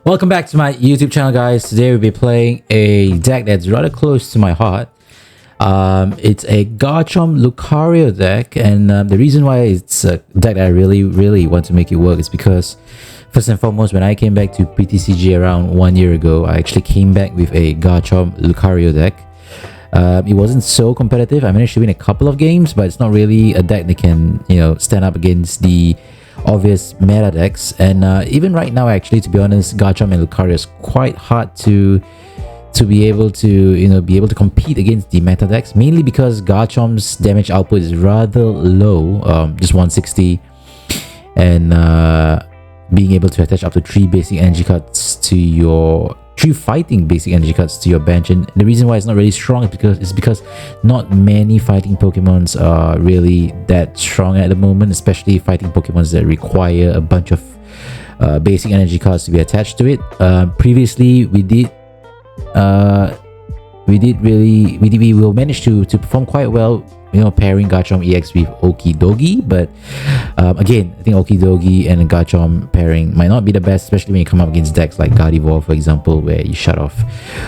Welcome back to my YouTube channel, guys. Today we'll be playing a deck that's rather close to my heart. It's a Garchomp Lucario deck, and the reason why it's a deck that I really want to make it work is because first and foremost, when I came back to PTCG around 1 year ago, I actually came back with a Garchomp Lucario deck. It wasn't so competitive. I managed to win a couple of games, but it's not really a deck that can, stand up against the obvious meta decks. And even right now, actually, to be honest, Garchomp and Lucario is quite hard to be able to compete against the meta decks, mainly because Garchomp's damage output is rather low, just 160, and being able to attach up to 3 basic energy cards to your 3 fighting basic energy cards to your bench. And the reason why it's not really strong is because not many fighting Pokemons are really that strong at the moment, especially fighting Pokemons that require a bunch of basic energy cards to be attached to it. Previously, we will manage to perform quite well, pairing Garchomp EX with Okidogi, but again, I think Okidogi and Garchomp pairing might not be the best, especially when you come up against decks like Gardevoir, for example, where you shut off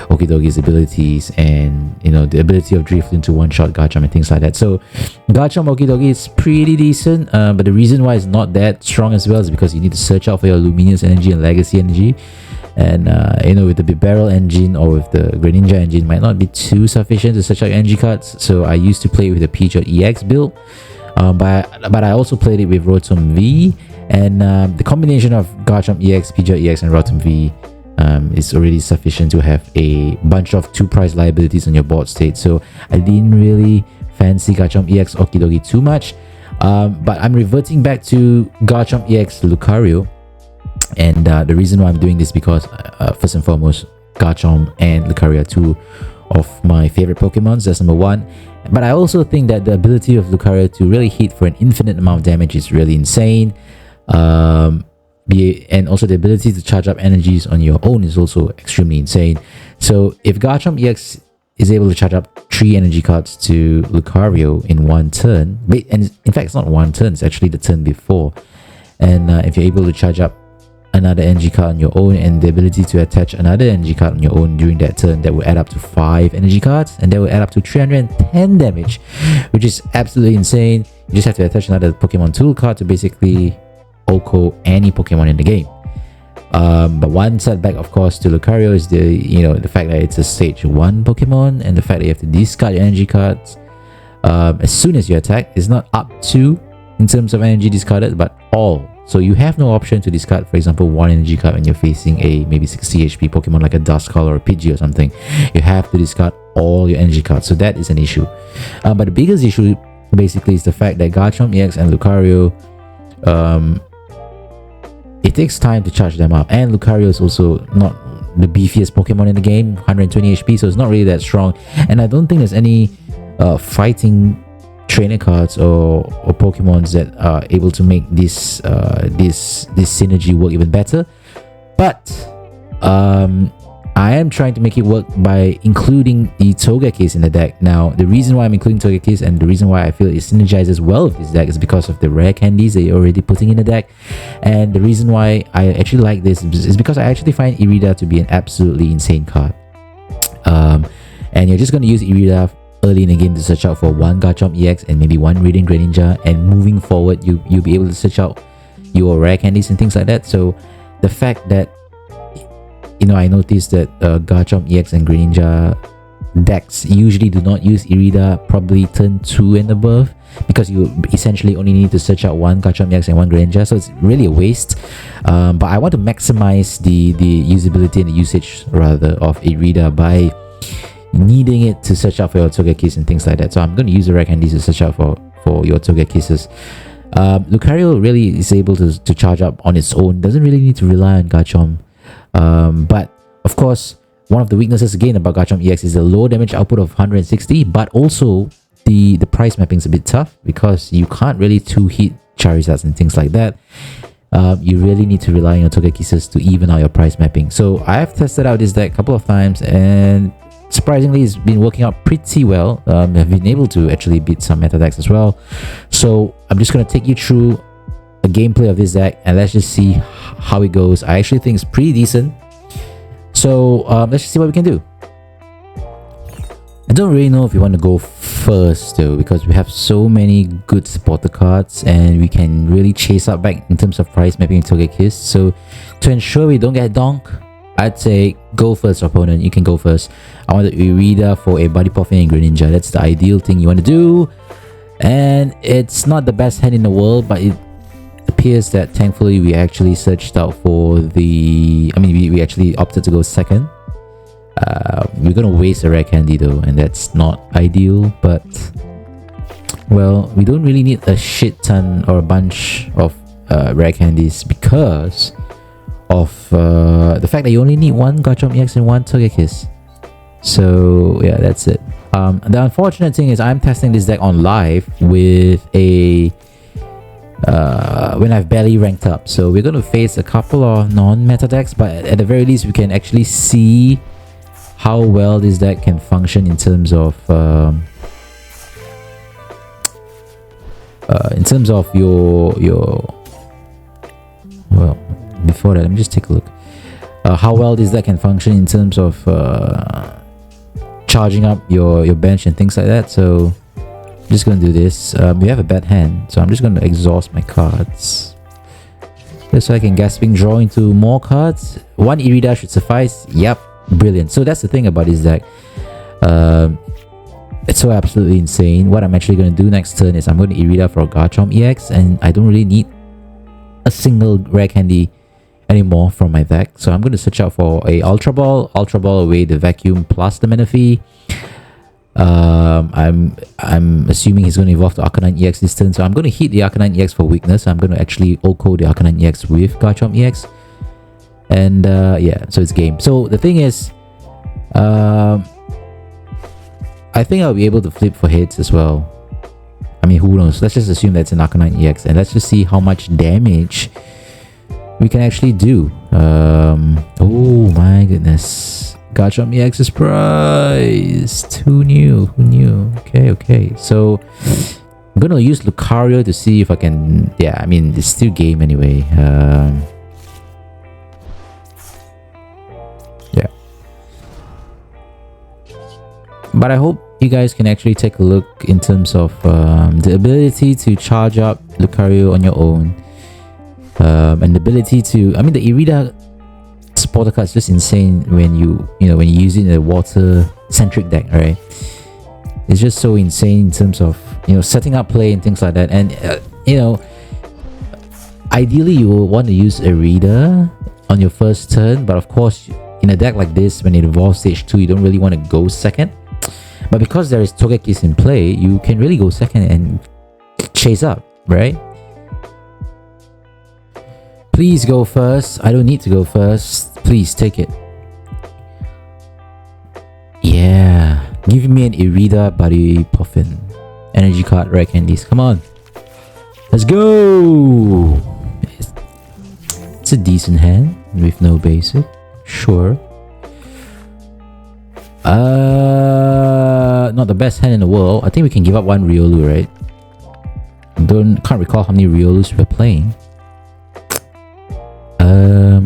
Okidogi's abilities and the ability of Drift into one-shot Garchomp and things like that. So Garchomp Okidogi is pretty decent, but the reason why it's not that strong as well is because you need to search out for your Luminous energy and Legacy energy. And with the Barrel engine or with the Greninja engine might not be too sufficient to search out energy cards. So I used to play with the Pidgeot EX build, but I also played it with Rotom V, and the combination of Garchomp EX, Pidgeot EX and Rotom V is already sufficient to have a bunch of 2-price liabilities on your board state. So I didn't really fancy Garchomp EX Okidogi too much, but I'm reverting back to Garchomp EX Lucario. And the reason why I'm doing this because first and foremost, Garchomp and Lucario are 2 of my favorite Pokemons. That's number 1. But I also think that the ability of Lucario to really hit for an infinite amount of damage is really insane. And also the ability to charge up energies on your own is also extremely insane. So if Garchomp EX is able to charge up 3 energy cards to Lucario in 1 turn, and in fact it's not 1 turn, it's actually the turn before, and if you're able to charge up another energy card on your own and the ability to attach another energy card on your own during that turn, that will add up to 5 energy cards, and that will add up to 310 damage, which is absolutely insane. You just have to attach another Pokemon tool card to basically OHKO any Pokemon in the game. But one setback, of course, to Lucario is the fact that it's a stage 1 Pokemon, and the fact that you have to discard your energy cards as soon as you attack. It's not up to in terms of energy discarded, but all. So you have no option to discard, for example, 1 energy card when you're facing a maybe 60 HP Pokemon like a Duskull or a Pidgey or something. You have to discard all your energy cards, so that is an issue. But the biggest issue basically is the fact that Garchomp EX and Lucario, it takes time to charge them up, and Lucario is also not the beefiest Pokemon in the game, 120 HP, so it's not really that strong. And I don't think there's any fighting trainer cards or Pokemons that are able to make this synergy work even better. But I am trying to make it work by including the Togekiss in the deck. Now, the reason why I'm including Togekiss and the reason why I feel it synergizes well with this deck is because of the rare candies that you're already putting in the deck. And the reason why I actually like this is because I actually find Irida to be an absolutely insane card. And you're just going to use Irida early in the game to search out for 1 Garchomp EX and maybe 1 Radiant Greninja, and moving forward you'll be able to search out your rare candies and things like that. So the fact that I noticed that Garchomp EX and Greninja decks usually do not use Irida probably turn 2 and above, because you essentially only need to search out 1 Garchomp EX and 1 Greninja, so it's really a waste. But I want to maximize the usability and the usage rather of Irida by needing it to search out for your Togekiss and things like that. So I'm going to use the rare candies to search out for your Togekisses. Lucario really is able to charge up on its own, doesn't really need to rely on Garchomp. But of course, one of the weaknesses again about Garchomp EX is the low damage output of 160, but also the price mapping is a bit tough because you can't really 2-hit Charizards and things like that. You really need to rely on your Togekisses to even out your price mapping. So I have tested out this deck a couple of times, and surprisingly it's been working out pretty well. I've been able to actually beat some meta decks as well. So I'm just going to take you through a gameplay of this deck and let's just see how it goes. I actually think it's pretty decent. So let's just see what we can do. I don't really know if we want to go first though, because we have so many good supporter cards and we can really chase up back in terms of price mapping Togekiss. So to ensure we don't get donk, I'd say go first, opponent. You can go first. I want the Irida for a Buddy Poffin and Greninja. That's the ideal thing you want to do. And it's not the best hand in the world, but it appears that thankfully we actually searched out for the... I mean, we actually opted to go second. We're gonna waste a rare candy though, and that's not ideal, but well, we don't really need a shit ton or a bunch of rare candies because of the fact that you only need one Garchomp EX and one Togekiss. So yeah, that's it. The unfortunate thing is I'm testing this deck on live with a when I've barely ranked up, so we're going to face a couple of non-meta decks, but at the very least we can actually see how well this deck can function in terms of your well, before that, let me just take a look how well this deck can function in terms of charging up your bench and things like that. So I'm just gonna do this. We have a bad hand, so I'm just gonna exhaust my cards just so I can gasping draw into more cards. One Irida should suffice. Yep, brilliant. So that's the thing about this deck. It's so absolutely insane. What I'm actually going to do next turn is I'm going to Irida for a Garchomp EX, and I don't really need a single rare candy anymore from my deck. So I'm going to search out for a Ultra Ball away the Vacuum plus the Manaphy. I'm assuming he's going to evolve to Arcanine EX this turn, so I'm going to hit the Arcanine EX for weakness. I'm going to actually OHKO the Arcanine EX with Garchomp EX. And yeah, so it's game. So the thing is, I think I'll be able to flip for hits as well. I mean, who knows? Let's just assume that's an Arcanine EX, and let's just see how much damage we can actually do. Oh my goodness, Garchomp EX is priced. Who knew? Who knew? Okay. So I'm gonna use Lucario to see if I can. Yeah, I mean, it's still game anyway. Yeah. But I hope you guys can actually take a look in terms of the ability to charge up Lucario on your own, and the ability to, I mean, the Irida supporter card is just insane when you use it in a water centric deck, right? It's just so insane in terms of setting up play and things like that. And ideally you will want to use Irida on your first turn, but of course in a deck like this, when it evolves stage 2, you don't really want to go second. But because there is Togekiss in play, you can really go second and chase up, right? Please go first. I don't need to go first. Please take it. Yeah. Give me an Irida Buddy-Buddy Poffin energy card, rare candies. Come on. Let's go. It's a decent hand with no basic. Sure. Not the best hand in the world. I think we can give up one Riolu, right? Can't recall how many Riolus we're playing.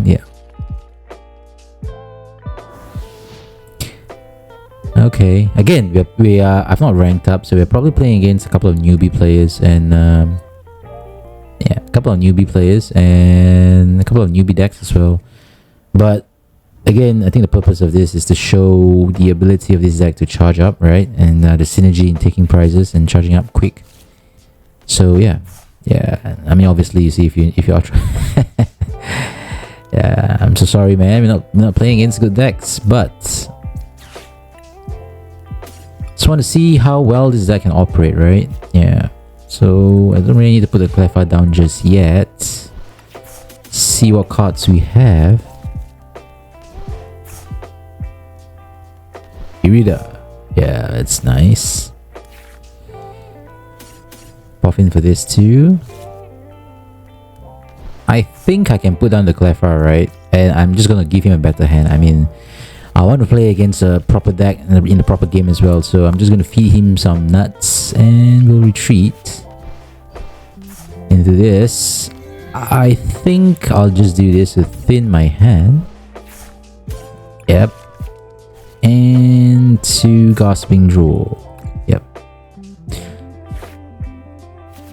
Yeah. Okay. Again, we are. I've not ranked up, so we're probably playing against a couple of newbie players and yeah, a couple of newbie players and a couple of newbie decks as well. But again, I think the purpose of this is to show the ability of this deck to charge up, right? And the synergy in taking prizes and charging up quick. So yeah. I mean, obviously, you see, if you ultra, yeah, I'm so sorry, man. We're not playing against good decks, but just want to see how well this deck can operate, right? Yeah. So I don't really need to put the Cleffa down just yet. See what cards we have. Irida. Yeah, it's nice. Poffin for this too. I think I can put down the Cleffa, right? And I'm just gonna give him a better hand. I mean, I want to play against a proper deck in the proper game as well, so I'm just gonna feed him some nuts and we'll retreat into this. I think I'll just do this to thin my hand. Yep. And 2 Gasping Draw. Yep.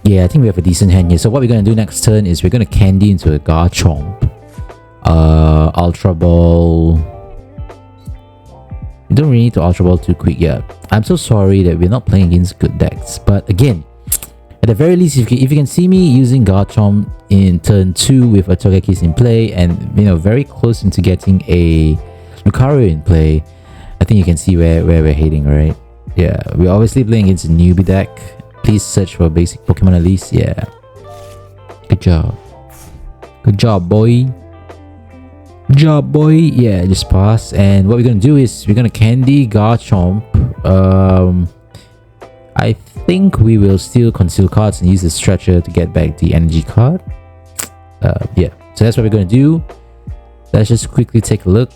Yeah, I think we have a decent hand here. So what we're going to do next turn is we're going to candy into a Garchomp. Ultra Ball. We don't really need to Ultra Ball too quick yet. I'm so sorry that we're not playing against good decks. But again, at the very least, if you can see me using Garchomp in turn 2 with a Togekiss in play and, you know, very close into getting a Lucario in play, I think you can see where we're heading, right? Yeah, we're obviously playing against a newbie deck. Please search for basic Pokemon at least. Yeah. Good job. Good job, boy. Good job, boy. Yeah, just pass. And what we're going to do is we're going to candy Garchomp. I think we will still conceal cards and use the stretcher to get back the energy card. Yeah, so that's what we're going to do. Let's just quickly take a look.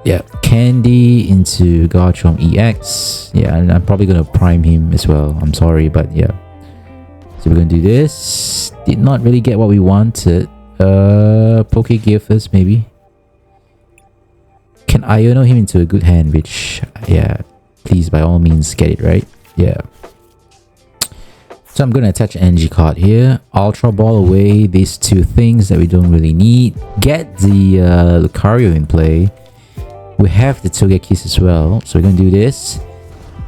Yeah, candy into Garchomp EX. Yeah, and I'm probably going to prime him as well. I'm sorry, but yeah. So we're going to do this. Did not really get what we wanted. Pokegear first, maybe. Can Iono him into a good hand, which, yeah, please by all means get it, right? Yeah. So I'm going to attach an energy card here. Ultra Ball away these 2 things that we don't really need. Get the Lucario in play. We have the Togekiss as well. So we're going to do this.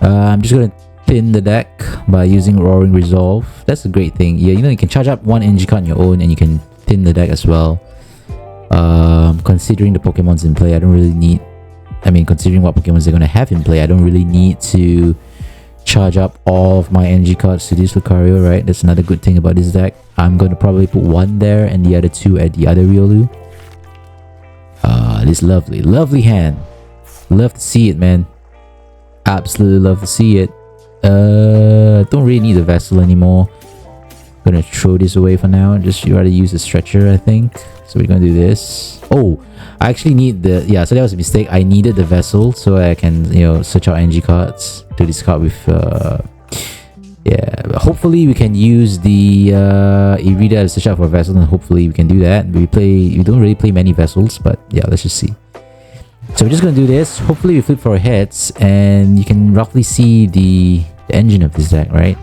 I'm just going to thin the deck by using Roaring Resolve. That's a great thing. Yeah, you know, you can charge up 1 energy card on your own and you can thin the deck as well. Considering the Pokemon's in play, I don't really need... I mean, considering what Pokemons they're going to have in play, I don't really need to charge up all of my energy cards to this Lucario, right? That's another good thing about this deck. I'm going to probably put 1 there and the other 2 at the other Riolu. This lovely hand. Love to see it, man. Absolutely love to see it. Don't really need the vessel anymore. Gonna throw this away for now. Just rather use the stretcher, I think. So we're gonna do this. Oh, I actually need the... Yeah, so that was a mistake. I needed the vessel so I can, you know, search out energy cards to discard with... yeah, hopefully we can use the Irida to search out for a vessel, and hopefully we can do that. We don't really play many vessels, but yeah, let's just see. So we're just gonna do this. Hopefully we flip for our heads, and you can roughly see the engine of this deck, right?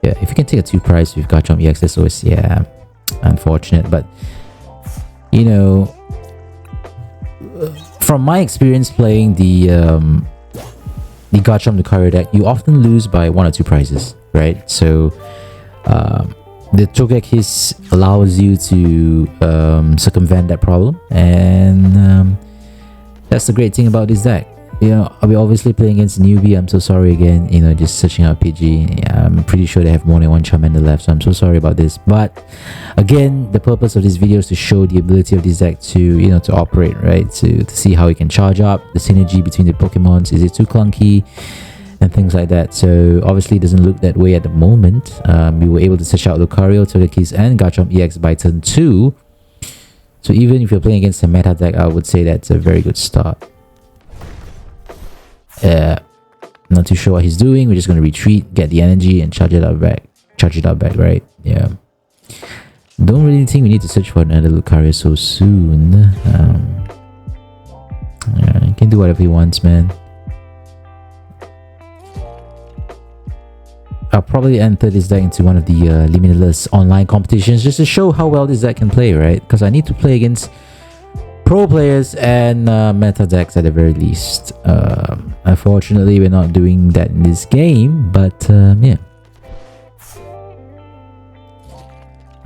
Yeah, if you can take a 2 prize with Garchomp EX, that's always, yeah, unfortunate. But you know, from my experience playing the Garchomp Lucario deck, you often lose by 1 or 2 prizes, right? So the Togekiss allows you to circumvent that problem, and that's the great thing about this deck. You know, we're obviously playing against a newbie. I'm so sorry again, you know, just searching out PG. Yeah, I'm pretty sure they have more than 1 Charmander left, so I'm so sorry about this. But again, the purpose of this video is to show the ability of this deck to, you know, to operate, right? To see how it can charge up, the synergy between the Pokemons. Is it too clunky? And things like that. So obviously it doesn't look that way at the moment. We were able to search out Lucario, Togekiss, and Garchomp EX by turn 2. So even if you're playing against a meta deck, I would say that's a very good start. Not too sure what he's doing. We're just going to retreat, get the energy, and charge it up back, right? Yeah. Don't really think we need to search for another Lucario so soon. Yeah, he can do whatever he wants, man. I'll probably enter this deck into one of the limitless online competitions just to show how well this deck can play, right? Because I need to play against pro players and meta decks at the very least. Unfortunately, we're not doing that in this game, but yeah.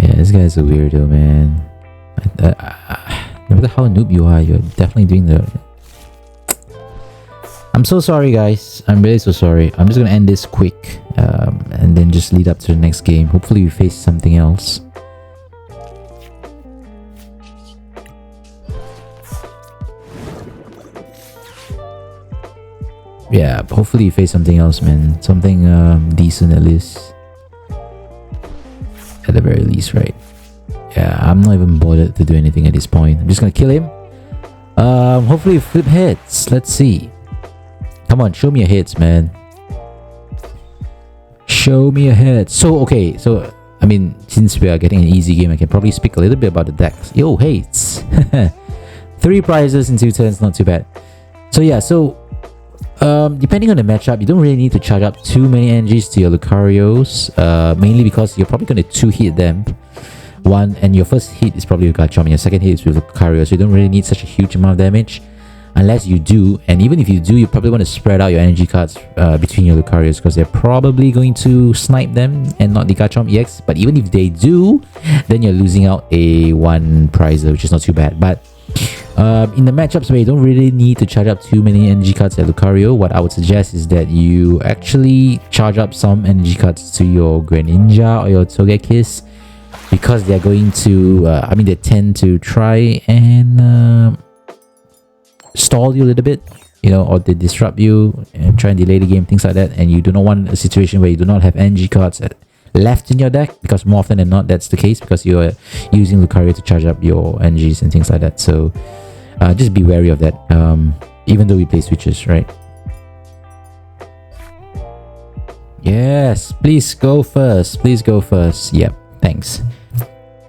Yeah, this guy's a weirdo, man. No matter how noob you are, you're definitely doing the... I'm so sorry, guys. I'm really so sorry. I'm just gonna end this quick and then just lead up to the next game. Hopefully we face something else. Yeah, hopefully you face something else, man. Something decent at least. At the very least, right? Yeah, I'm not even bothered to do anything at this point. I'm just gonna kill him. Hopefully you flip hits. Let's see. Come on, show me your hits, man. Show me your hits. So, okay, so, I mean, since we are getting an easy game, I can probably speak a little bit about the decks. Yo, hates. 3 prizes in 2 turns, not too bad. So yeah, depending on the matchup, you don't really need to charge up too many energies to your Lucarios, mainly because you're probably going to 2-hit them. And your first hit is probably with Garchomp, and your second hit is with Lucario, so you don't really need such a huge amount of damage. Unless you do, and even if you do, you probably want to spread out your energy cards between your Lucarios, because they're probably going to snipe them and not the Garchomp EX. But even if they do, then you're losing out a 1 prizer, which is not too bad. But in the matchups where you don't really need to charge up too many energy cards at Lucario, what I would suggest is that you actually charge up some energy cards to your Greninja or your Togekiss, because they're going to, they tend to try and stall you a little bit, or they disrupt you and try and delay the game, things like that. And you do not want a situation where you do not have energy cards left in your deck, because more often than not that's the case, because you are using Lucario to charge up your energies and things like that. So just be wary of that, even though we play switches, right? Yes, please go first. Yep, thanks.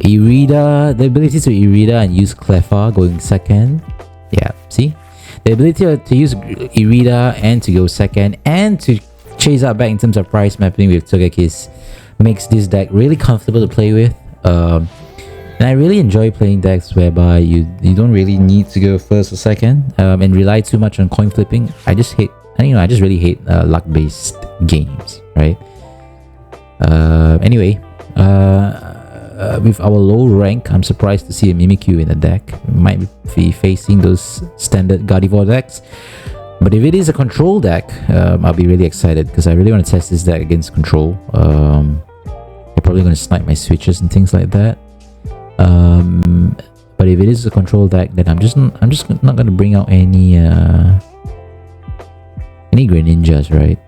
Irida, the ability to Irida and use Cleffa going second. Yeah, see? The ability to use Irida and to go second and to chase out back in terms of price mapping with Togekiss makes this deck really comfortable to play with. And I really enjoy playing decks whereby you don't really need to go first or second and rely too much on coin flipping. I just really hate luck-based games, right? Anyway, with our low rank, I'm surprised to see a Mimikyu in the deck. We might be facing those standard Gardevoir decks. But if it is a control deck, I'll be really excited, because I really want to test this deck against control. They're probably going to snipe my switches and things like that. But if it is a control deck, then I'm just not going to bring out any Greninjas, right?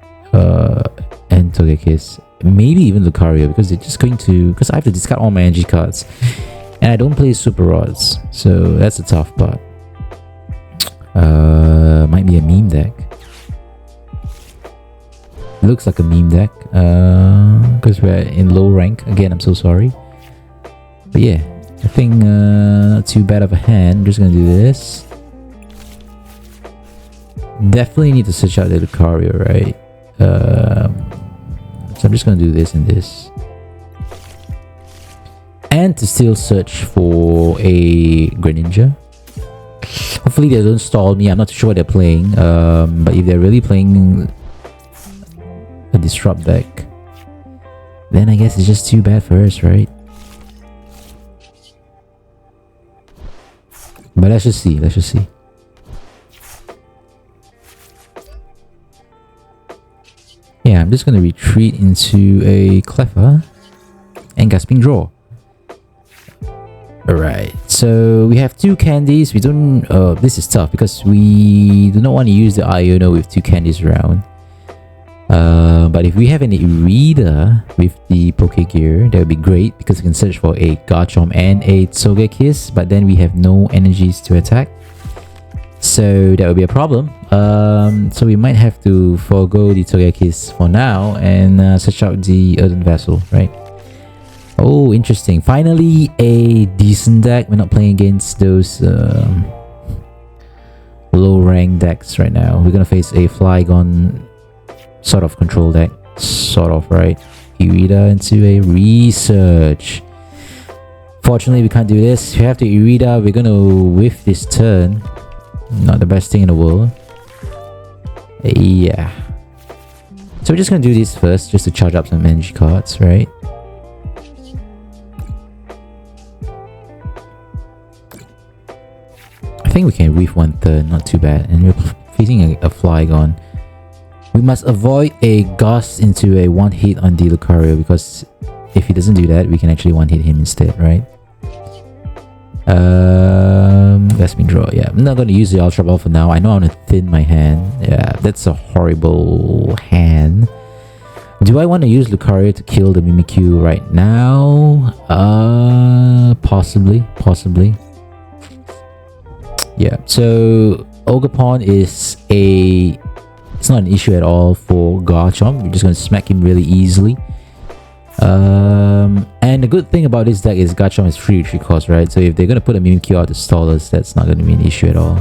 And Togekiss. Maybe even Lucario, because they're just going to... Because I have to discard all my energy cards. And I don't play Super Rods. So that's the tough part. Might be a meme deck. Looks like a meme deck. Because we're in low rank. Again, I'm so sorry. But yeah, I think not too bad of a hand. I'm just going to do this. Definitely need to search out the Lucario, right? So I'm just going to do this and this. And to still search for a Greninja. Hopefully they don't stall me. I'm not too sure what they're playing. But if they're really playing a Disrupt deck, then I guess it's just too bad for us, right? But let's just see. Yeah, I'm just going to retreat into a Cleffa and Gasping Draw. Alright, so we have 2 candies. We don't... this is tough because we do not want to use the Iono with 2 candies around. But if we have an Irida with the Pokegear, that would be great, because we can search for a Garchomp and a Togekiss, but then we have no energies to attack. So that would be a problem. So we might have to forego the Togekiss for now and search out the Earthen Vessel, right? Oh, interesting. Finally, a decent deck. We're not playing against those low-rank decks right now. We're going to face a Flygon sort of control deck. Sort of, right? Irida into a Research. Fortunately, we can't do this. We have to Irida. We're going to whiff this turn. Not the best thing in the world. Yeah. So we're just going to do this first, just to charge up some energy cards, right? I think we can whiff 1/3, not too bad. And we're facing a Flygon. We must avoid a Gust into a 1-hit on the Lucario, because if he doesn't do that, we can actually 1-hit him instead, right? Let's me draw. Yeah, I'm not going to use the Ultra Ball for now. I know I want to thin my hand. Yeah, that's a horrible hand. Do I want to use Lucario to kill the Mimikyu right now? Possibly. Yeah, so Ogerpon is it's not an issue at all for Garchomp. We're just going to smack him really easily. And the good thing about this deck is Garchomp is free retreat cost, right? So if they're gonna put a Mimikyu out to stall us, that's not gonna be an issue at all.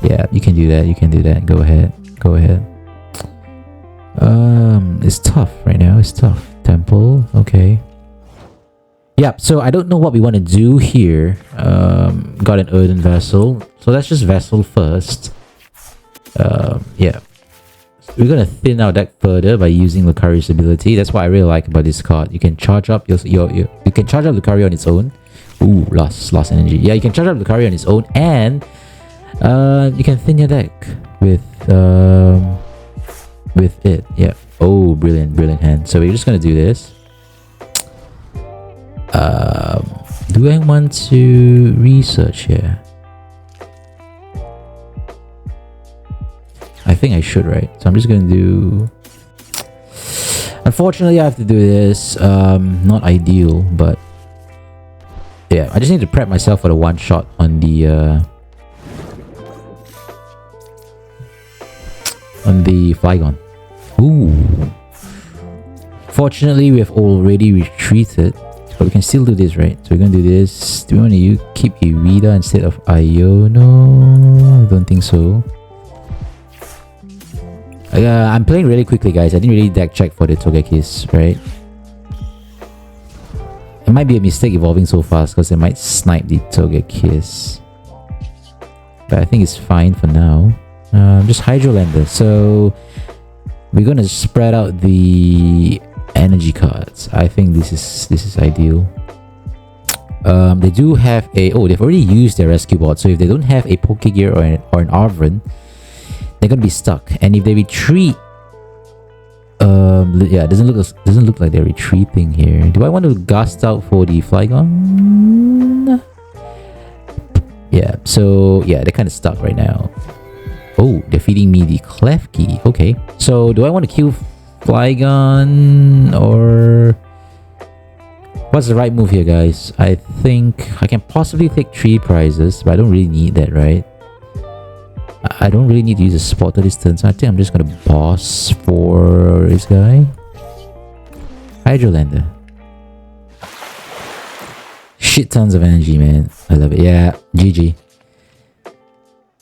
Yeah, you can do that. You can do that. Go ahead. Go ahead. It's tough right now. It's tough. Temple. Okay. Yeah. So I don't know what we want to do here. Got an Earthen Vessel. So let's just Vessel first. Yeah. We're gonna thin our deck further by using Lucario's ability. That's what I really like about this card. You can charge up you can charge up Lucario on its own. Ooh, lost energy. Yeah, you can charge up Lucario on its own, and you can thin your deck with it. Yeah. Oh, brilliant hand. So we're just gonna do this. Do I want to research here? I think I should, right? So I'm just gonna do... Unfortunately, I have to do this. Not ideal, but... Yeah, I just need to prep myself for the one shot on the... on the Flygon. Ooh. Fortunately, we have already retreated. But we can still do this, right? So we're gonna do this. Do we want to keep Irida instead of Iono? I don't think so. I'm playing really quickly, guys. I didn't really deck check for the Togekiss, right? It might be a mistake evolving so fast because it might snipe the Togekiss. But I think it's fine for now. Just Hydro Lander. So we're gonna spread out the energy cards. I think this is ideal. They do have a... Oh, they've already used their rescue bot. So if they don't have a Pokegear or an Arvin, they're gonna be stuck. And if they retreat, yeah, it doesn't look like they're retreating here. Do I want to gust out for the Flygon? Yeah, so yeah, they're kind of stuck right now. Oh, they're feeding me the Klefki. Okay, so do I want to kill Flygon or what's the right move here, guys? I think I can possibly take 3 prizes, but I don't really need that, right? I don't really need to use a Spotter this turn, so I think I'm just gonna boss for this guy. Hydrolander. Shit tons of energy, man. I love it. Yeah, GG.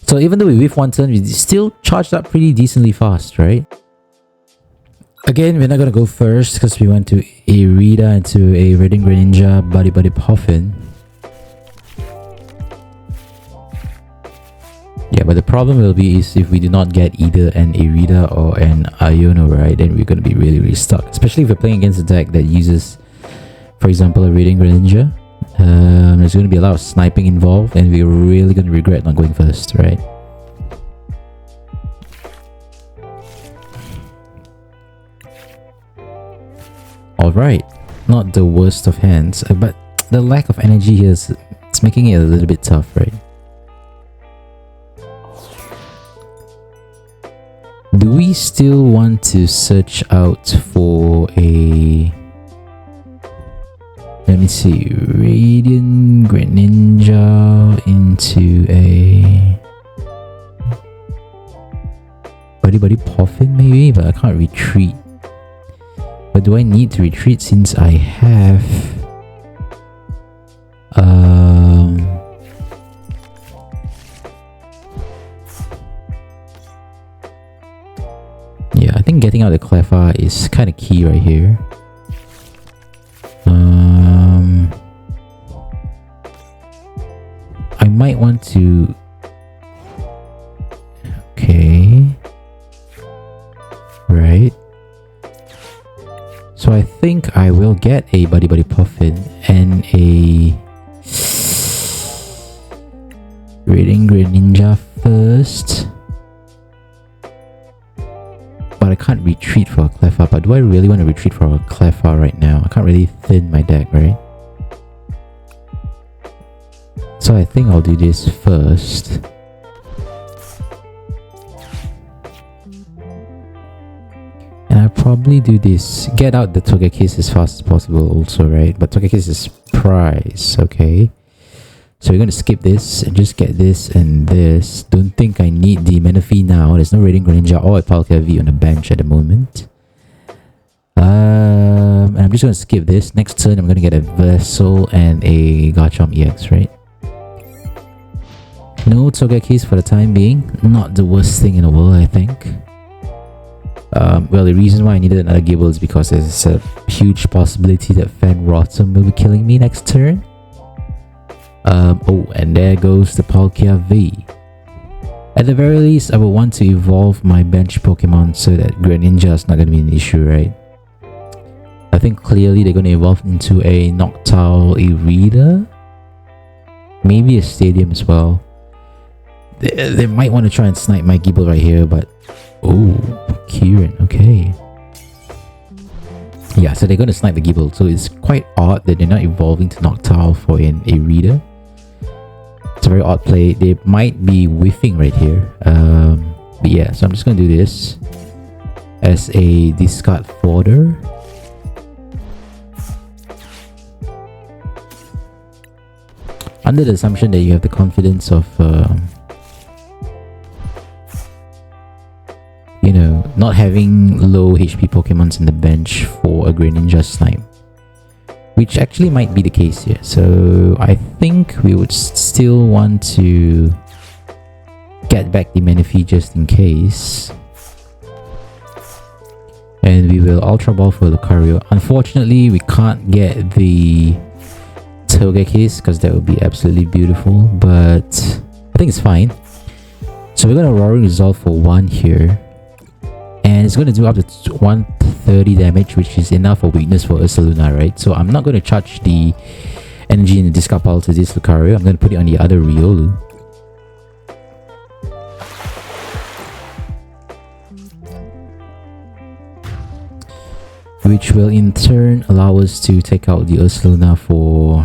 So even though we whiff one turn, we still charged up pretty decently fast, right? Again, we're not gonna go first because we went to Irida into a Radiant Greninja Buddy-Buddy Poffin. Yeah, but the problem will be is if we do not get either an Irida or an Iono, right, then we're going to be really stuck. Especially if we're playing against a deck that uses, for example, a Radiant Greninja. There's going to be a lot of sniping involved, and we're really going to regret not going first, right? Alright, not the worst of hands, but the lack of energy here is it's making it a little bit tough, right? Do we still want to search out for a... Let me see. Radiant Greninja into a... Buddy-Buddy Poffin maybe? But I can't retreat. But do I need to retreat since I have... Yeah, I think getting out the Cleffa is kind of key right here. I might want to... Okay. Right. So I think I will get a Buddy-Buddy Poffin and a... Radiant Greninja first. But I can't retreat for a Cleffa. But do I really want to retreat for a Cleffa right now? I can't really thin my deck, right? So I think I'll do this first. And I'll probably do this. Get out the Togekiss as fast as possible also, right? But Togekiss is prize, okay? So we're going to skip this and just get this and this. Don't think I need the Manaphy now. There's no Radiant Greninja or a PAL on the bench at the moment. And I'm just gonna skip this. Next turn, I'm gonna get a Vessel and a Garchomp EX, right? No Togekiss for the time being. Not the worst thing in the world, I think. Well, the reason why I needed another Gible is because there's a huge possibility that Fan Rotom will be killing me next turn. Oh, and there goes the Palkia V. At the very least, I would want to evolve my bench Pokemon so that Greninja is not going to be an issue, right? I think clearly they're going to evolve into a Noctowl Irida. Maybe a Stadium as well. They might want to try and snipe my Gible right here, but... Oh, Kieran, okay. Yeah, so they're going to snipe the Gible, so it's quite odd that they're not evolving to Noctowl for an Irida. It's a very odd play. They might be whiffing right here. But yeah, so I'm just going to do this as a discard fodder. Under the assumption that you have the confidence of you know, not having low HP Pokemons in the bench for a Greninja snipe, which actually might be the case here. So I think we would still want to get back the Manaphy just in case, and we will Ultra Ball for Lucario. Unfortunately, we can't get the Togekiss because that would be absolutely beautiful, but I think it's fine. So we're gonna Roaring Resolve for 1 here. And it's going to do up to 130 damage, which is enough for weakness for Ursaluna, right? So I'm not going to charge the energy in the discard pile to this Lucario. I'm going to put it on the other Riolu. Which will in turn allow us to take out the Ursaluna for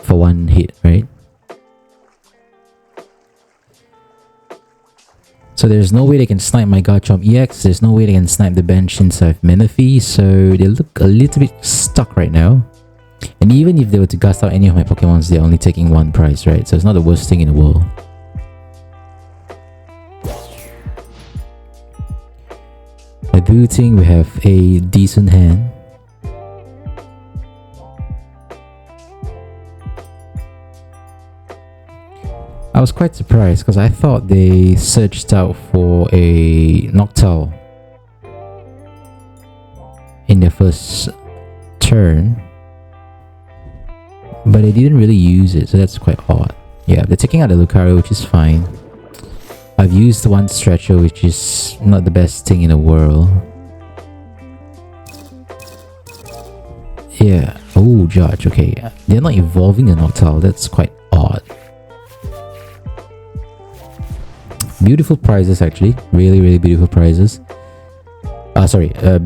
1 hit, right? So there's no way they can snipe my Garchomp EX, there's no way they can snipe the bench since I have Manaphy, so they look a little bit stuck right now. And even if they were to cast out any of my Pokemons, they're only taking 1 prize, right? So it's not the worst thing in the world. I do think we have a decent hand. I was quite surprised because I thought they searched out for a Noctowl in their first turn, but they didn't really use it, so that's quite odd. Yeah, they're taking out the Lucario, which is fine. I've used one Stretcher, which is not the best thing in the world. Yeah. Oh, Judge. Okay, they're not evolving the Noctowl. That's quite odd. Beautiful prizes, actually. Really beautiful prizes.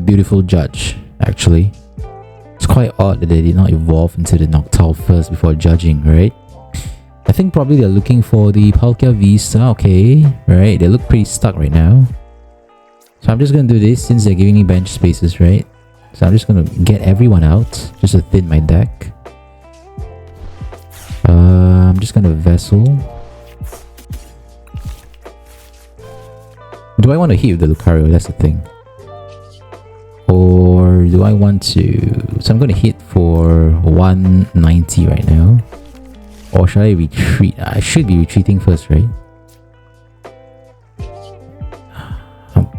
Beautiful Judge, actually. It's quite odd that they did not evolve into the Noctowl first before judging, right? I think probably they're looking for the Palkia Vista. Okay, right? They look pretty stuck right now. So I'm just gonna do this since they're giving me bench spaces, right? So I'm just gonna get everyone out just to thin my deck. I'm just gonna Vessel. Do I want to hit the Lucario? That's the thing. Or do I want to... So I'm going to hit for 190 right now. Or should I retreat? I should be retreating first, right?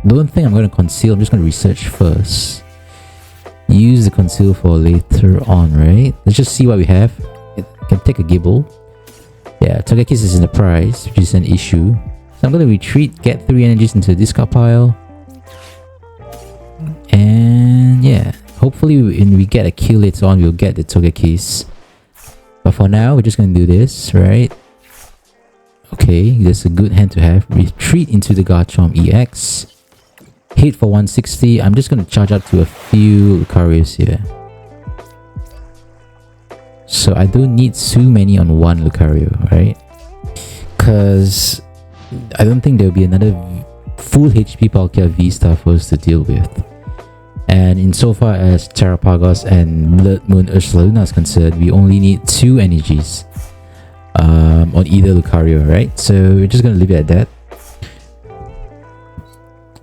Don't think I'm going to conceal. I'm just going to research first. Use the conceal for later on, right? Let's just see what we have. I can take a Gible. Yeah, Togekiss is in the prize, which is an issue. So I'm going to retreat, get 3 energies into the discard pile. And yeah, hopefully when we get a kill later on, we'll get the Togekiss. But for now, we're just going to do this, right? Okay, that's a good hand to have. Retreat into the Garchomp EX. Hit for 160. I'm just going to charge up to a few Lucarios here. So I don't need too many on one Lucario, right? Because I don't think there'll be another full HP Palkia V-Star for us to deal with. And insofar as Terrapagos and Blood Moon Ursaluna is concerned, we only need 2 energies on either Lucario, right? So we're just going to leave it at that.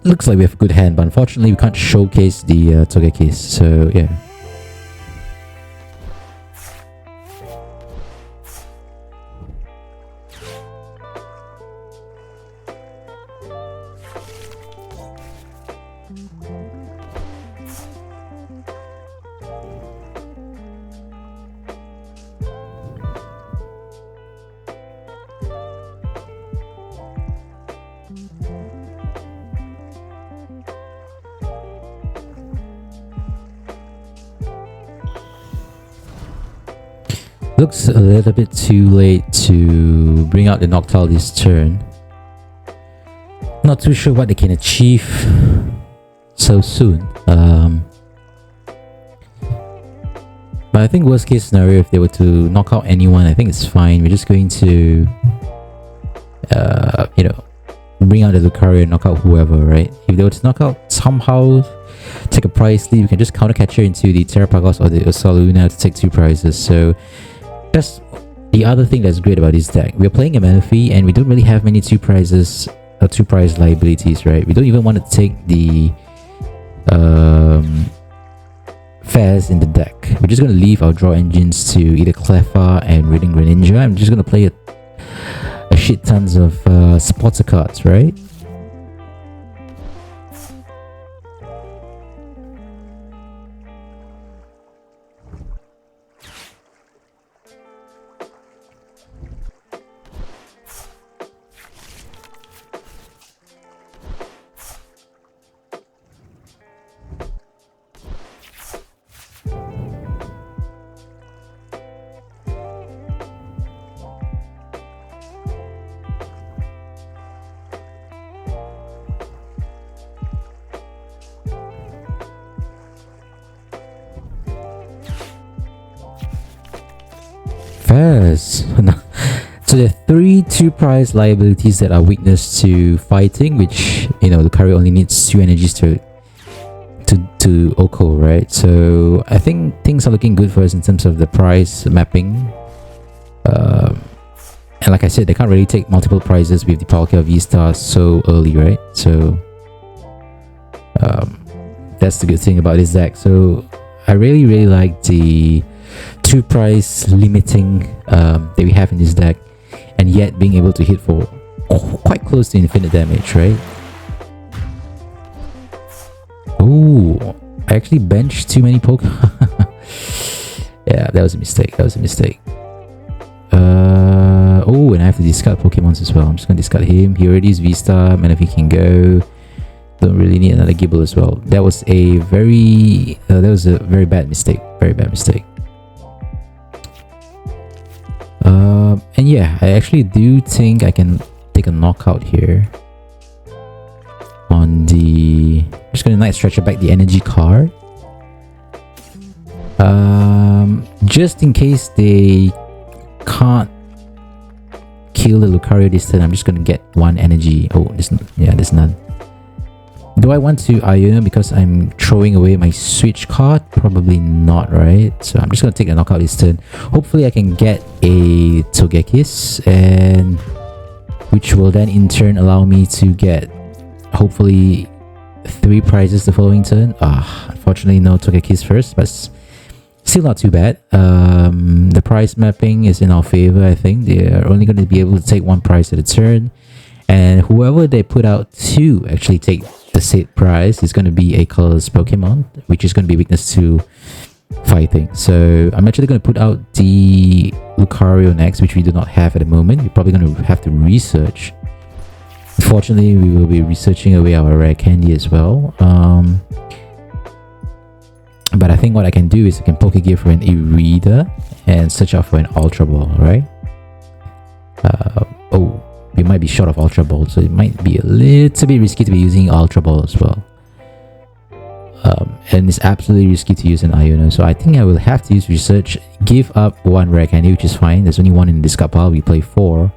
looks like we have a good hand, but unfortunately we can't showcase the Togekiss, so yeah. Looks a little bit too late to bring out the Noctowl this turn. Not too sure what they can achieve so soon. But I think worst case scenario, if they were to knock out anyone, I think it's fine. We're just going to, you know, bring out the Lucario and knock out whoever, right? If they were to knock out somehow, take a prize lead, we can just counter catcher into the Terrapagos or the Ursaluna to take 2 prizes. So that's the other thing that's great about this deck. We're playing a Manaphy and we don't really have many 2 prizes or 2 prize liabilities, right? We don't even want to take the fares in the deck. We're just going to leave our draw engines to either Cleffa and Radiant Greninja. I'm just going to play a shit tons of spotter cards, right? So there are 3 2 prize liabilities that are weakness to fighting, which, you know, Lucario only needs 2 energies to Oko, right? So I think things are looking good for us in terms of the prize mapping. And like I said, they can't really take multiple prizes with the Palkia V-Star so early, right? So that's the good thing about this deck. So I really like the 2 prize limiting that we have in this deck, and yet being able to hit for quite close to infinite damage, right? Oh, I actually benched too many Pokemon. Yeah, that was a mistake. Oh, and I have to discard Pokemons as well. I'm just gonna discard him. He already is V-Star. Manaphy can go. Don't really need another Gible as well. That was a very bad mistake. Very bad mistake. And yeah, I actually do think I can take a knockout here on the... I'm just gonna Night Stretcher back the energy card. Just in case they can't kill the Lucario this turn, I'm just gonna get 1 energy. Oh, there's none. Do I want to Iono because I'm throwing away my Switch card? Probably not, right? So I'm just going to take a knockout this turn. Hopefully I can get a Togekiss, and which will then in turn allow me to get hopefully 3 prizes the following turn. Unfortunately no Togekiss first, but still not too bad. The prize mapping is in our favor, I think. They are only going to be able to take 1 prize at a turn, and whoever they put out to actually take the said prize is going to be a colorless Pokemon, which is going to be weakness to fighting. So I'm actually going to put out the Lucario next, which we do not have at the moment. We're probably going to have to research. Unfortunately, we will be researching away our Rare Candy as well. But I think what I can do is I can Pokegear for an Irida and search out for an Ultra Ball, right? Oh, we might be short of Ultra Ball, so it might be a little bit risky to be using Ultra Ball as well. And it's absolutely risky to use an Iono, so I think I will have to use research, give up 1 Rare Candy, which is fine. There's only 1 in the discard pile, we play 4.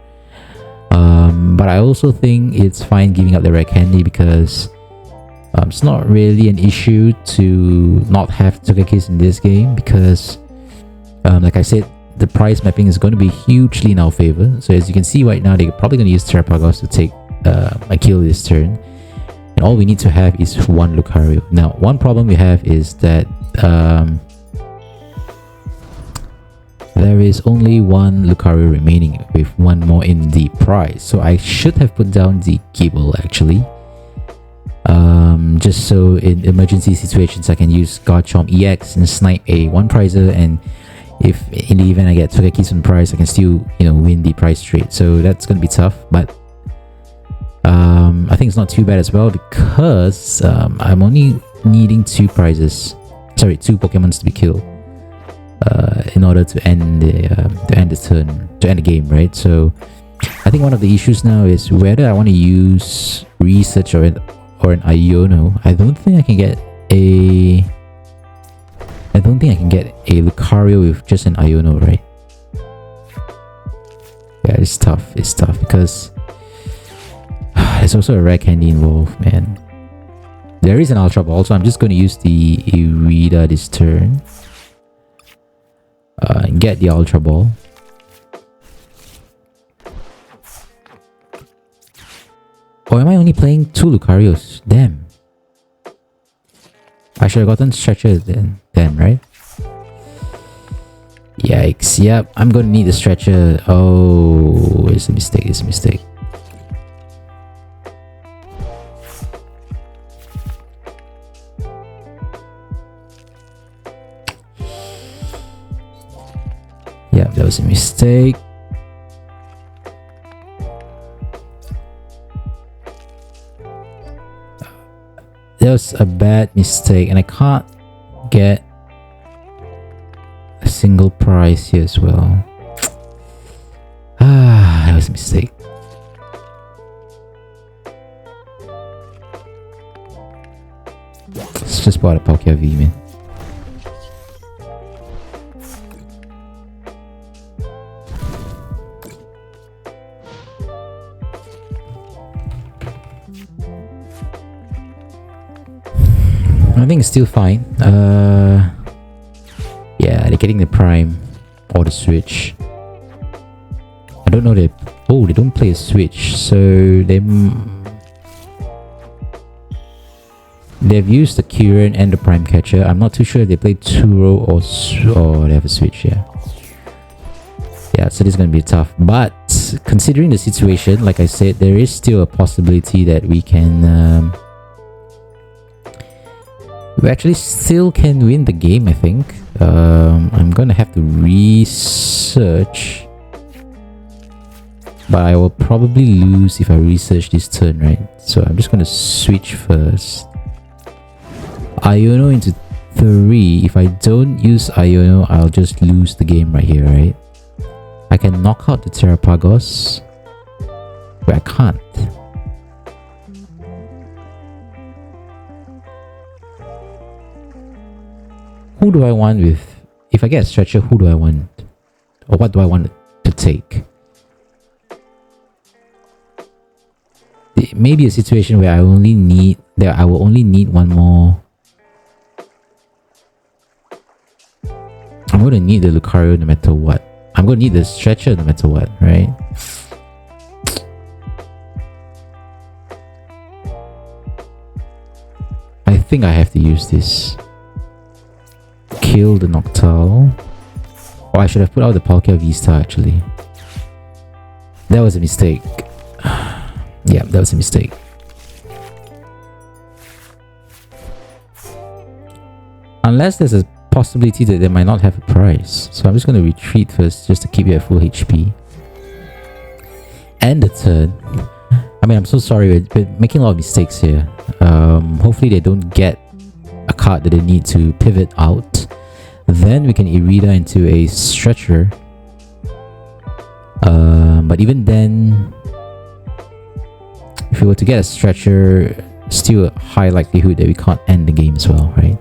But I also think it's fine giving up the Rare Candy because it's not really an issue to not have Togekiss in this game, because like I said, the price mapping is going to be hugely in our favor. So as you can see right now, they're probably going to use Terrapagos to take a kill this turn, And all we need to have is one Lucario. Now, one problem we have is that there is only one Lucario remaining with one more in the prize. So I should have put down the Gible actually. Just so in emergency situations I can use Garchomp EX and snipe a one prizer, and if in the event I get Togekiss on prize, I can still, you know, win the prize trade. So that's gonna be tough, but I think it's not too bad as well, because I'm only needing two Pokemons to be killed in order to end the game, right? So I think one of the issues now is whether I want to use research or an Iono. I don't think I can get a Lucario with just an Iono, right? Yeah, it's tough because there's also a Rare Candy involved, man. There is an Ultra Ball, so I'm just going to use the Irida this turn and get the Ultra Ball. Or am I only playing two Lucarios? Damn. I should have gotten Stretcher then, right? Yikes. Yep, I'm going to need the Stretcher. Oh, it's a mistake. Yeah, that was a mistake. That was a bad mistake, and I can't get a single prize here as well. That was a mistake. Let's just bought a Pokégear V, man. I think it's still fine. Yeah, they're getting the Prime or the Switch. I don't know they don't play a Switch, so they've used the Kieran and the Prime Catcher. I'm not too sure if they play Turo or they have a Switch. Yeah, so this is gonna be tough. But considering the situation, like I said, there is still a possibility that we can. We actually still can win the game, I think. I'm gonna have to research, but I will probably lose if I research this turn, right? So I'm just gonna switch first. Iono into 3. If I don't use Iono, I'll just lose the game right here, right? I can knock out the Terrapagos, but I can't. Who do I want with... If I get a Stretcher, who do I want? Or what do I want to take? It may be a situation where I will only need one more. I'm going to need the Lucario no matter what. I'm going to need the Stretcher no matter what, right? I think I have to use this. Kill the Noctowl. Oh, I should have put out the Palkia V-Star actually. That was a mistake. Yeah, that was a mistake. Unless there's a possibility that they might not have a prize. So I'm just going to retreat first just to keep you at full HP. And the turn. I mean, I'm so sorry, we're making a lot of mistakes here. Hopefully they don't get a card that they need to pivot out. Then we can Irida into a Stretcher. But even then, if we were to get a Stretcher, still a high likelihood that we can't end the game as well, right?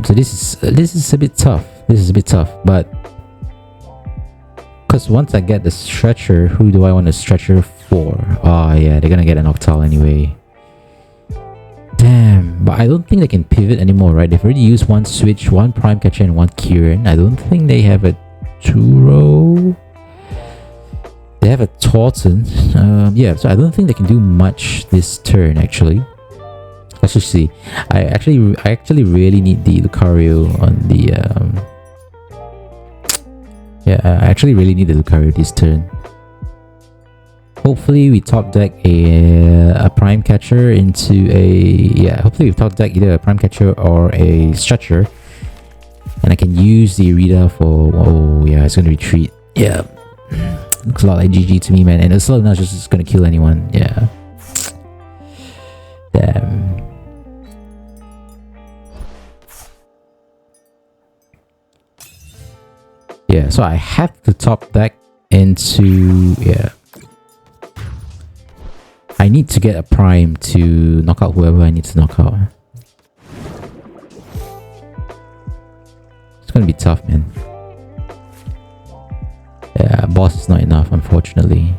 So this is a bit tough. But because once I get the Stretcher, who do I want a Stretcher for? Oh yeah, they're gonna get an Noctowl anyway. Damn, but I don't think they can pivot anymore, right? They've already used one Switch, one Prime Catcher, and one Kieran. I don't think they have a Turo. They have a Torton. Yeah, so I don't think they can do much this turn actually. Let's just see. I actually really need the Lucario on the yeah, I actually really need the Lucario this turn. Hopefully we top deck a Prime Catcher into a... yeah, hopefully we top deck either a Prime Catcher or a Stretcher. And I can use the Irida for... oh yeah, it's gonna retreat. Yeah. Looks a lot like GG to me, man. And it's not just gonna kill anyone. Yeah. Damn. Yeah, so I have to top deck into... yeah. I need to get a Prime to knock out whoever I need to knock out. It's gonna be tough, man. Yeah, boss is not enough, unfortunately.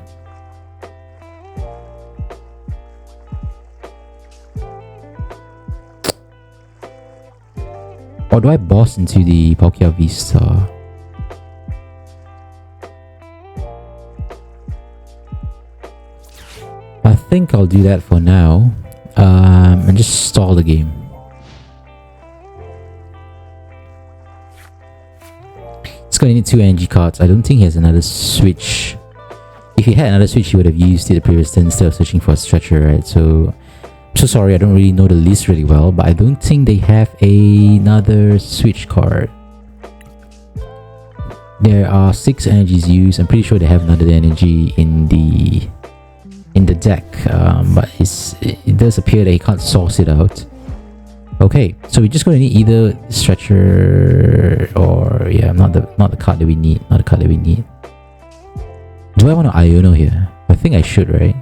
Or do I boss into the Pokémon V-Star? I think I'll do that for now. And just stall the game. It's going to need 2 energy cards. I don't think he has another Switch. If he had another Switch, he would have used it the previous turn instead of searching for a Stretcher, right? So, I'm so sorry, I don't really know the list really well, but I don't think they have another Switch card. There are 6 energies used. I'm pretty sure they have another energy in the deck, but it does appear that he can't source it out. Okay, so we're just going to need either Stretcher or... yeah, not the card that we need. Not the card that we need. Do I want to Iono here? I think I should, right?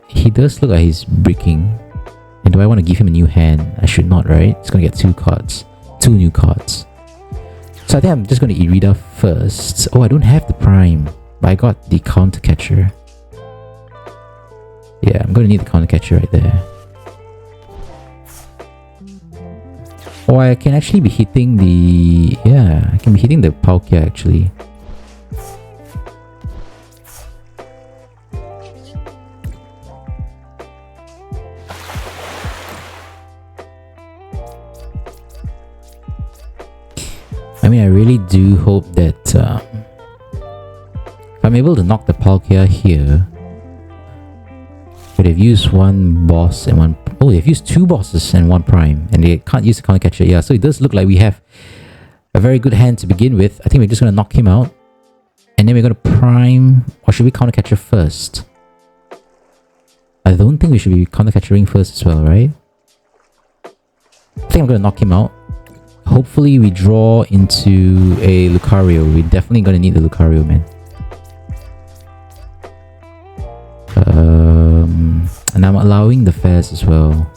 He does look like he's bricking. And do I want to give him a new hand? I should not, right? He's going to get 2 cards. 2 new cards. So I think I'm just going to Irida first. Oh, I don't have the Prime, but I got the Counter Catcher. Yeah, I'm going to need the Counter Catcher right there. Oh, I can actually be hitting the... yeah, I can be hitting the Pokégear actually. I mean, I really do hope that if I'm able to knock the Pokégear here... but they've used 1 boss and 1... oh, they've used 2 bosses and 1 Prime. And they can't use the Counter Catcher. Yeah, so it does look like we have a very good hand to begin with. I think we're just going to knock him out. And then we're going to Prime... or should we Counter Catcher first? I don't think we should be Counter Catchering first as well, right? I think I'm going to knock him out. Hopefully we draw into a Lucario. We're definitely going to need the Lucario, man. And I'm allowing the Fairs as well.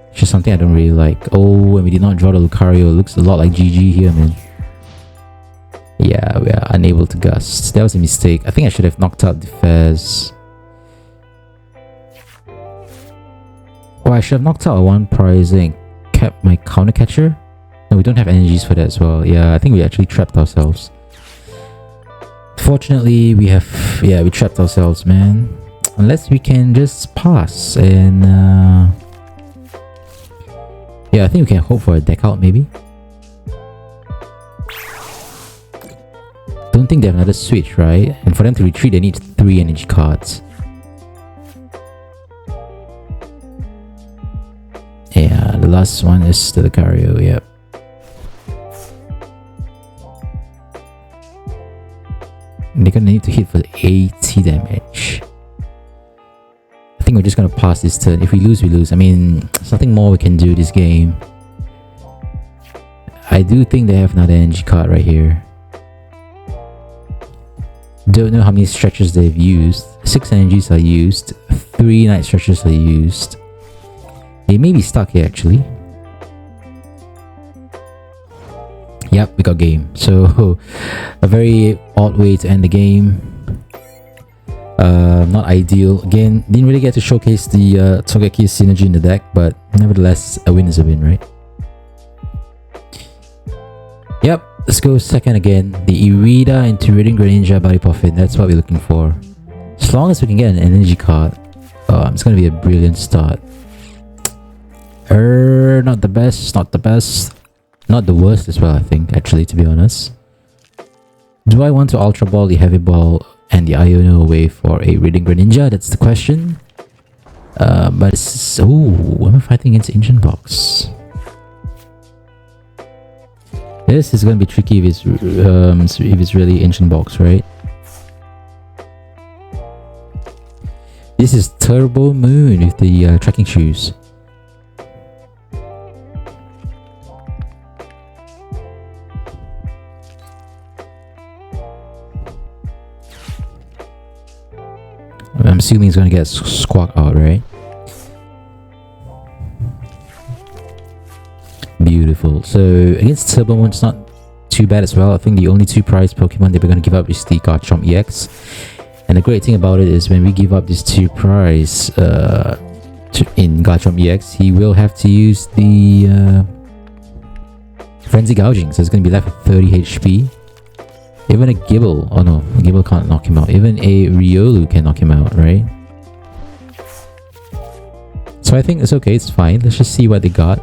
Which is something I don't really like. Oh, and we did not draw the Lucario. It looks a lot like GG here, man. Yeah, we are unable to gust. That was a mistake. I think I should have knocked out the Fairs. Oh, I should have knocked out a 1 prize and kept my Counter Catcher. No, we don't have energies for that as well. Yeah, I think we actually trapped ourselves. Fortunately, we have... yeah, we trapped ourselves, man. Unless we can just pass and... yeah, I think we can hope for a deck out, maybe. Don't think they have another Switch, right? And for them to retreat, they need 3 energy cards. Yeah, the last one is the Lucario, yep. They're gonna need to hit for 80 damage. I think we're just gonna pass this turn. If we lose, we lose. I mean, there's nothing more we can do this game. I do think they have another energy card right here. Don't know how many stretchers they've used. 6 energies are used. 3 Night Stretchers are used. They may be stuck here actually. Yep, we got game. So, a very odd way to end the game. Not ideal. Again, didn't really get to showcase the Togekiss synergy in the deck, but nevertheless, a win is a win, right? Yep, Let's go second again. The Irida into Radiant Greninja Buddy Poffin. That's what we're looking for. As long as we can get an energy card, it's gonna be a brilliant start. Not the best, not the best. Not the worst as well, I think, actually, to be honest. Do I want to Ultra Ball the Heavy Ball and the Iono away for a Radiant Greninja? That's the question. But it's... Ooh, am I fighting against Ancient Box? This is gonna be tricky if it's really Ancient Box, right? This is Turbo Moon with the trekking shoes. I'm assuming he's gonna get Squawk out, right? Beautiful. So against Turbo Moon, it's not too bad as well. I think the only two prize Pokemon that we're gonna give up is the Garchomp EX. And the great thing about it is when we give up these two prize in Garchomp EX, he will have to use the Frenzy Gouging. So it's gonna be left with 30 HP. Even a Gible, oh no, Gible can't knock him out. Even a Riolu can knock him out, right? So I think it's okay, it's fine. Let's just see what they got.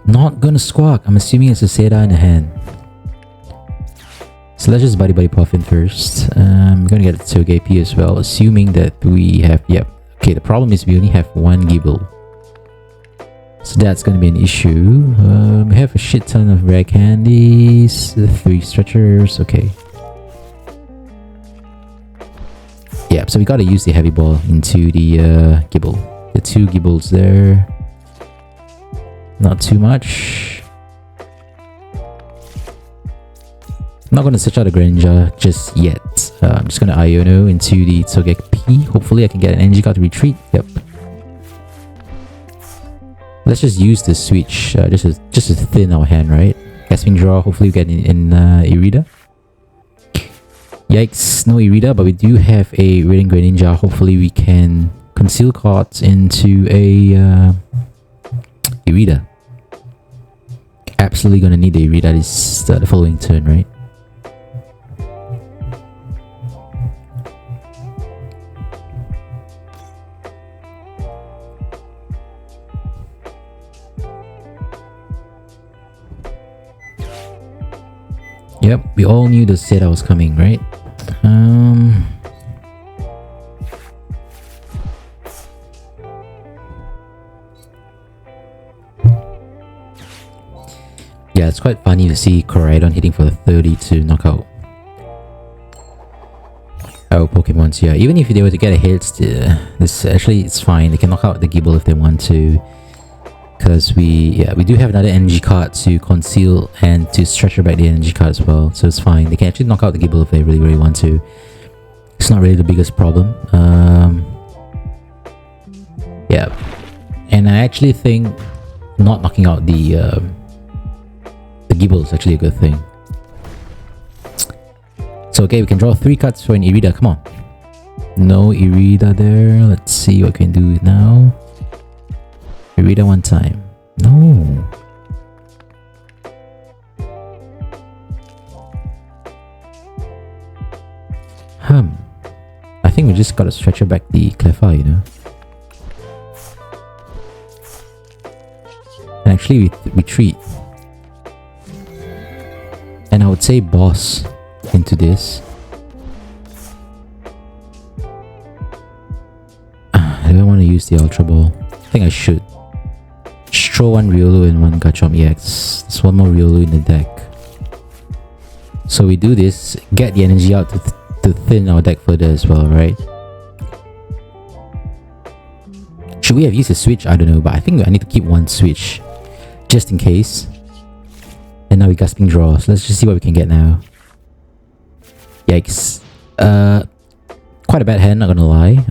Not gonna Squawk. I'm assuming it's a Seda in the hand. So let's just Buddy-Buddy Poffin first. I'm gonna get a Togepi as well, assuming that we have... Yep. Okay, the problem is we only have one Gible. So that's gonna be an issue. We have a shit ton of rare candies, 3 stretchers, okay. Yeah, so we gotta use the heavy ball into the Gible. The 2 Gibles there. Not too much. I'm not going to switch out a Greninja just yet. I'm just going to Iono into the Togepi. Hopefully I can get an energy card to retreat. Yep. Let's just use the switch just to thin our hand, right? Gasping Draw, hopefully we get in Irida. Yikes, no Irida, but we do have a Radiant Greninja. Hopefully we can conceal cards into a Irida. Absolutely gonna need the Irida this the following turn, right? Yep, we all knew the set was coming, right? Yeah, it's quite funny to see Koraidon hitting for the 30 to knock out our Pokemons here. Even if they were to get a hit, this actually it's fine. They can knock out the Gible if they want to. Because we do have another energy card to conceal and to stretcher back the energy card as well, so it's fine. They can actually knock out the Gible if they really want to. It's not really the biggest problem. Yeah, and I actually think not knocking out the Gible is actually a good thing. So okay, we can draw 3 cards for an Irida. Come on, no Irida there. Let's see what we can do now. Irida one time. No. I think we just gotta stretch back the Cleffa, you know. And actually we retreat. And I would say boss into this. I don't want to use the Ultra Ball. I think I should. Just throw one Riolu and one Garchomp EX. There's one more Riolu in the deck. So we do this, get the energy out to thin our deck further as well, right? Should we have used a switch? I don't know, but I think I need to keep one switch just in case. And now we gasping draw. So let's just see what we can get now. Yikes. Quite a bad hand, not gonna lie.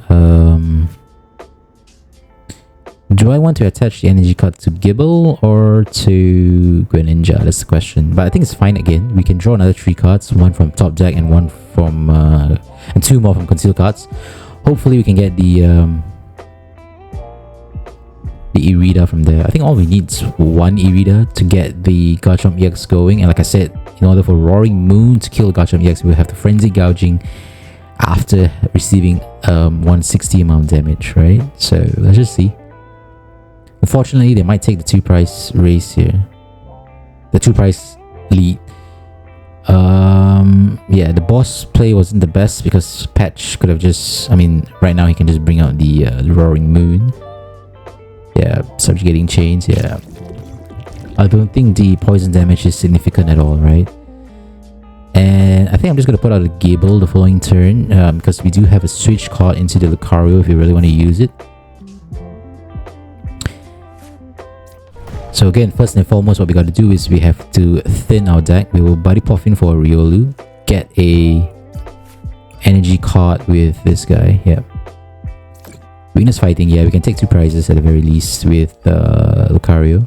Do I want to attach the energy card to Gible or to Greninja? That's the question. But I think it's fine again. We can draw another 3 cards, one from top deck and one from and 2 more from concealed cards. Hopefully we can get the Irida from there. I think all we need is 1 Irida to get the Garchomp EX going. And like I said, in order for Roaring Moon to kill Garchomp EX, we'll have the Frenzy Gouging after receiving 160 amount of damage, right? So let's just see. Unfortunately, they might take the 2 price race here. The 2 price lead. Yeah, the boss play wasn't the best because Patch could have just... I mean, right now he can just bring out the Roaring Moon. Yeah, subjugating chains, yeah. I don't think the poison damage is significant at all, right? And I think I'm just going to put out a Gible the following turn because we do have a switch card into the Lucario if you really want to use it. So again, first and foremost, what we got to do is we have to thin our deck. We will Buddy Poffin for a Riolu, get a energy card with this guy. Yeah. Weakness fighting, yeah, we can take 2 prizes at the very least with Lucario.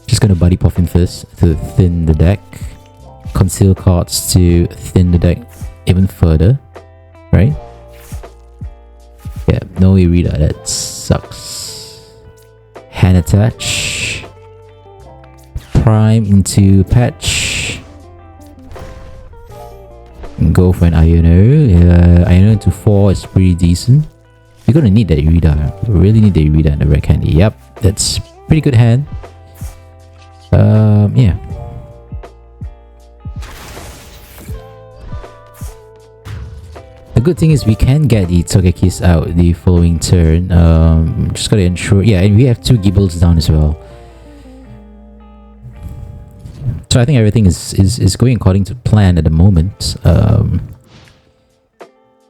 Just gonna Buddy Poffin first to thin the deck. Conceal cards to thin the deck even further, right? Yeah, no Irida, that sucks. Hand attach. Prime into Patch. And go for an Iono. Iono into 4 is pretty decent. We're gonna need that Irida. We really need the Irida and the Rare Candy. Yep, that's pretty good hand. Yeah. The good thing is we can get the Togekiss out the following turn. Just gotta ensure... Yeah, and we have 2 Gibles down as well. So I think everything is going according to plan at the moment.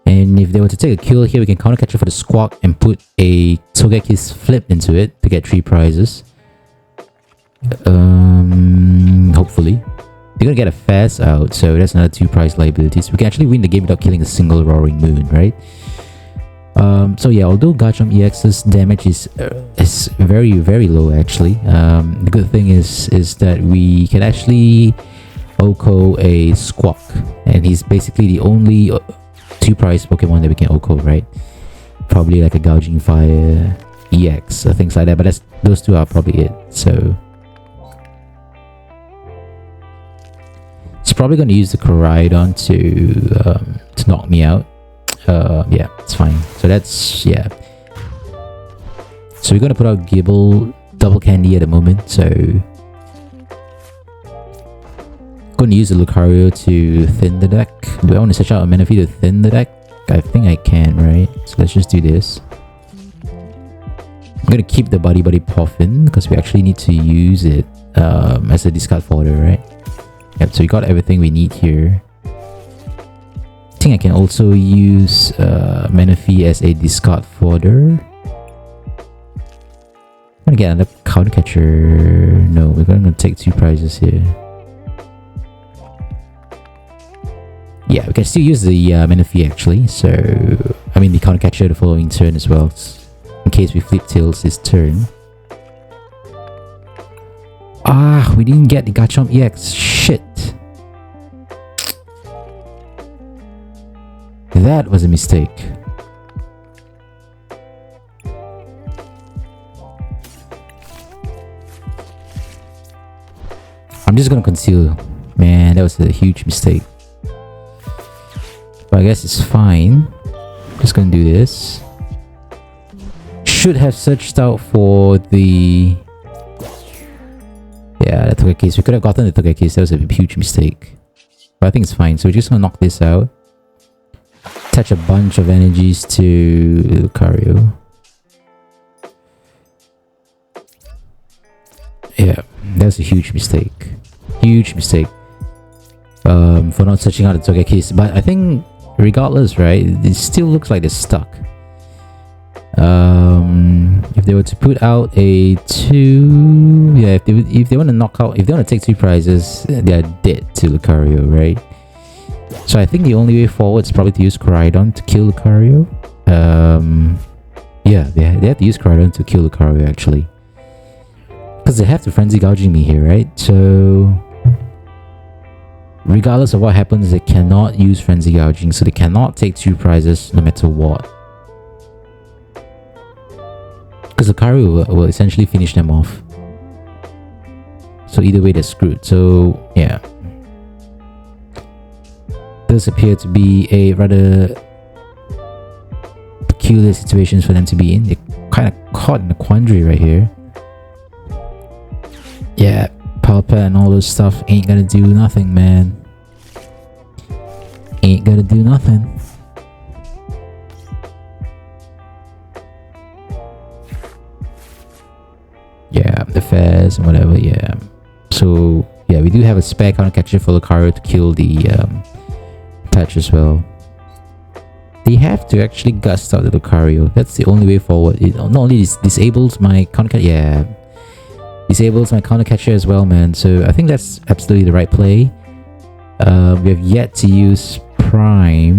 And if they were to take a kill here, we can counter catcher for the Squawk and put a Togekiss flip into it to get 3 prizes. Hopefully. They're gonna get a fast out, so that's another 2 prize liabilities. We can actually win the game without killing a single Roaring Moon, right? So yeah, although Garchomp EX's damage is very, very low actually, the good thing is that we can actually OHKO a Squawk, and he's basically the only 2 prize Pokemon that we can OHKO, right? Probably like a Gouging Fire EX or things like that, but those 2 are probably it. So it's probably going to use the Koraidon to knock me out. Yeah, it's fine. So that's, yeah. So we're going to put out Gible double candy at the moment. So going to use the Lucario to thin the deck. Do I want to search out a Manaphy to thin the deck? I think I can, right? So let's just do this. I'm going to keep the Buddy-Buddy Poffin because we actually need to use it as a discard fodder, right? Yep, so we got everything we need here. I think I can also use Manaphy as a discard fodder. I'm gonna get another counter catcher. No, we're gonna take 2 prizes here. Yeah, we can still use the Manaphy actually. So, I mean the counter catcher the following turn as well, in case we flip tails this turn. Ah, we didn't get the Garchomp EX. Shit. That was a mistake. I'm just gonna conceal. Man, that was a huge mistake. But I guess it's fine. Just gonna do this. Should have searched out for the... Yeah, the Togekiss. We could have gotten the Togekiss. That was a huge mistake. But I think it's fine. So we're just gonna knock this out. Attach a bunch of energies to Lucario. Yeah, that's a huge mistake. Huge mistake. For not searching out the Togekiss. But I think regardless, right, it still looks like they're stuck. If they were to put out a 2, yeah, if they want to knock out, if they want to take 2 prizes, they're dead to Lucario, right? So I think the only way forward is probably to use Koraidon to kill Lucario. Yeah, they have to use Crawdon to kill Lucario actually. Because they have to frenzy gouging me here, right? So regardless of what happens, they cannot use frenzy gouging, so they cannot take 2 prizes no matter what. Because Lucario will essentially finish them off. So either way they're screwed. So yeah. Does appear to be a rather peculiar situation for them to be in. They're kind of caught in a quandary right here. Yeah, Palpa and all this stuff ain't gonna do nothing, man. Ain't gonna do nothing. Yeah, the Fez and whatever, yeah. So, yeah, we do have a spare counter catcher for Lucario to kill the patch as well. They have to actually gust out the Lucario. That's the only way forward. It not only disables my counter catcher, yeah, disables my counter catcher as well, man. So I think that's absolutely the right play. We have yet to use Prime.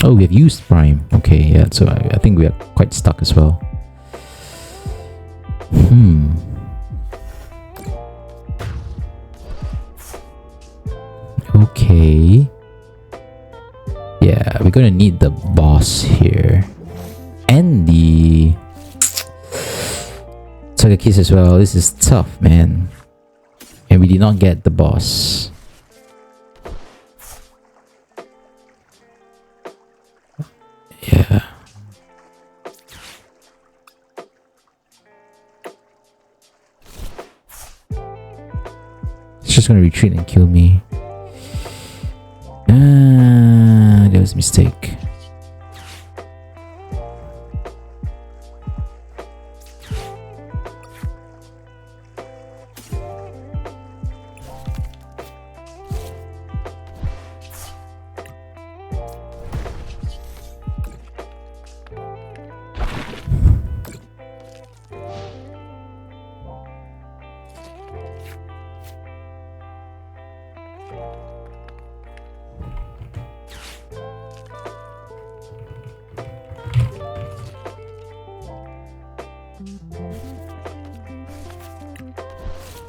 Oh, we have used Prime. Okay, yeah. So I think we are quite stuck as well. Okay. Yeah, we're gonna need the boss here. And the Togekiss as well. This is tough, man. And we did not get the boss. Yeah. It's just gonna retreat and kill me. That was a mistake.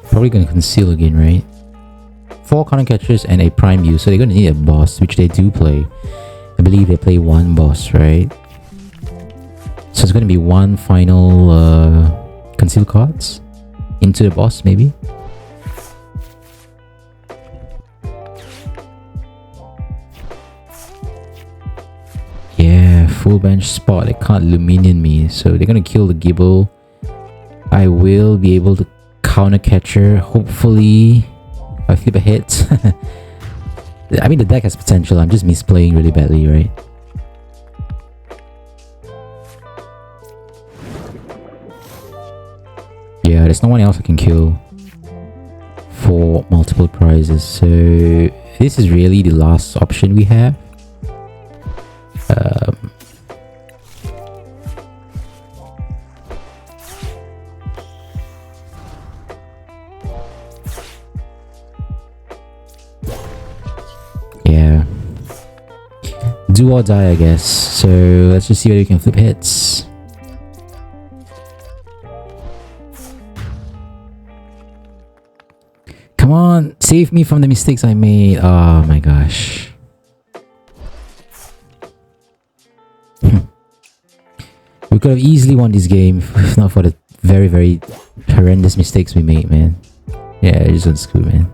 Probably gonna conceal again, right? 4 counter catchers and a prime use, so they're gonna need a boss, which they do play. I believe they play 1 boss, right? So it's gonna be 1 final conceal cards into the boss, maybe. Yeah, full bench spot. They can't Luminion me, so they're gonna kill the Gible. I will be able to counter catcher, hopefully. If I flip a hit. I mean, the deck has potential. I'm just misplaying really badly, right? Yeah, there's no one else I can kill for multiple prizes, so this is really the last option we have. Yeah, do or die, I guess. So let's just see whether we can flip hits. Come on, save me from the mistakes I made. Oh my gosh. We could have easily won this game if not for the very, very horrendous mistakes we made, man. Yeah, it just unscrew, man.